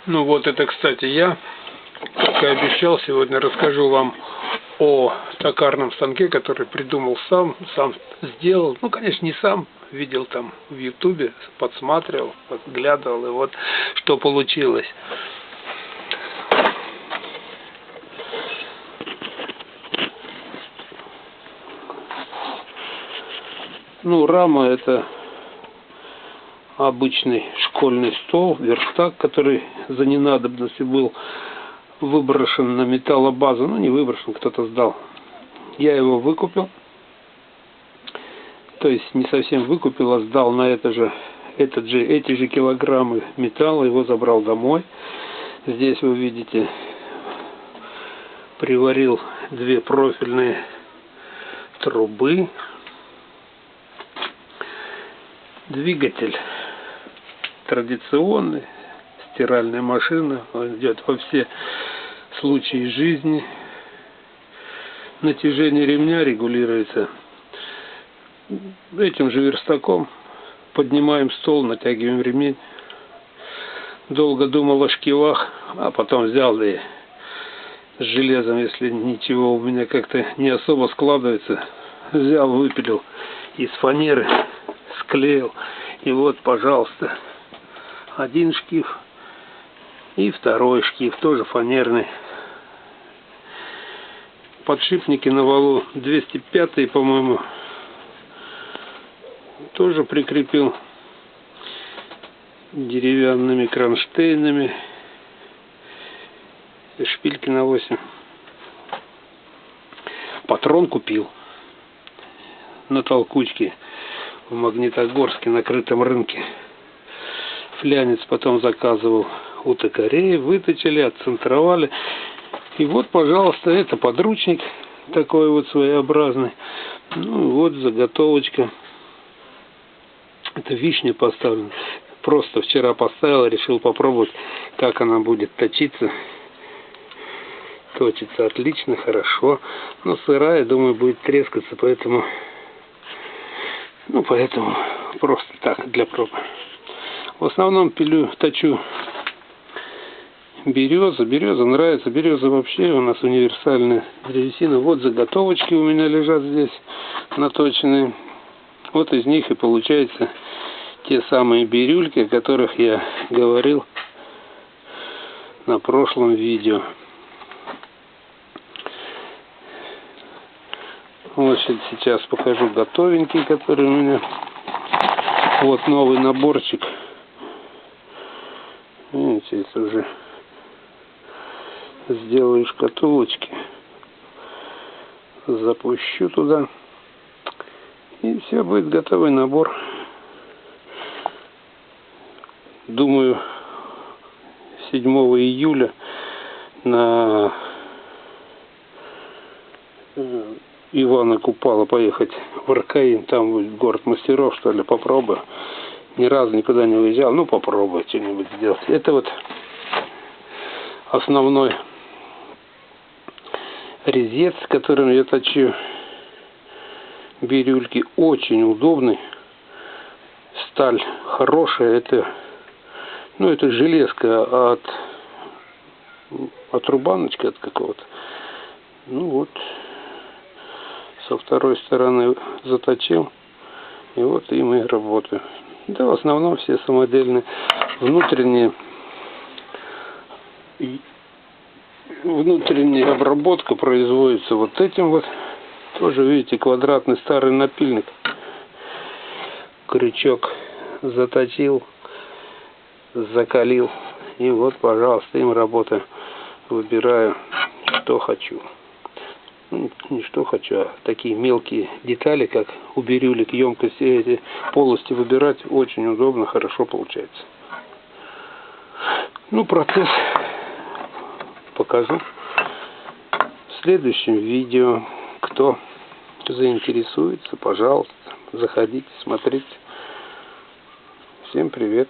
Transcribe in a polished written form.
Ну вот это, кстати, я, как и обещал, сегодня расскажу вам о токарном станке, который придумал сам сделал. Ну, конечно, не сам, видел там в ютубе, подсматривал, подглядывал, и вот что получилось. Ну, рама — это обычный школьный стол, верстак, который за ненадобностью был выброшен на металлобазу. Ну, не выброшен, кто-то сдал. Я его выкупил. То есть не совсем выкупил, а сдал на эти же килограммы металла, его забрал домой. Здесь вы видите, приварил две профильные трубы. Двигатель традиционный, стиральная машина, он идет во все случаи жизни. Натяжение ремня регулируется этим же верстаком. Поднимаем стол, натягиваем ремень. Долго думал о шкивах, а потом взял, да и с железом, если ничего у меня как-то не особо складывается, взял, выпилил из фанеры, склеил. И вот, пожалуйста, один шкив и второй шкив, тоже фанерный. Подшипники на валу 205, по-моему, тоже прикрепил деревянными кронштейнами. И шпильки на 8. Патрон купил на толкучке в Магнитогорске, на крытом рынке. Флянец потом заказывал у токарей, выточили, отцентровали. И вот, пожалуйста, это подручник такой вот своеобразный. Ну вот заготовочка. Это вишня поставлена. Просто вчера поставил, решил попробовать, как она будет точиться. Точится отлично, хорошо. Но сырая, думаю, будет трескаться, поэтому просто так, для пробы. В основном точу береза. Береза нравится. Береза вообще у нас универсальная древесина. Вот заготовочки у меня лежат здесь наточенные. Вот из них и получаются те самые бирюльки, о которых я говорил на прошлом видео. Вот сейчас покажу готовенький, который у меня. Вот новый наборчик. Видите, это уже сделаю шкатулочки. Запущу туда. И все, будет готовый набор. Думаю, 7 июля на Ивана Купала поехать в Аркаим, там будет город мастеров, что ли, попробую. Ни разу никуда не выезжал, ну попробую что-нибудь сделать. Это вот основной резец, которым я точу бирюльки. Очень удобный. Сталь хорошая. Это железка от рубаночки, от какого-то. Ну вот. Со второй стороны заточил. И вот им и работаю. Да, в основном все самодельные. Внутренняя обработка производится вот этим вот. Тоже, видите, квадратный старый напильник. Крючок заточил, закалил. И вот, пожалуйста, им работаю. Выбираю, что хочу. Ну, не что хочу, а такие мелкие детали, как у бирюлек, емкости, эти полости выбирать очень удобно, хорошо получается. Ну, процесс покажу в следующем видео. Кто заинтересуется, пожалуйста, заходите, смотрите. Всем привет!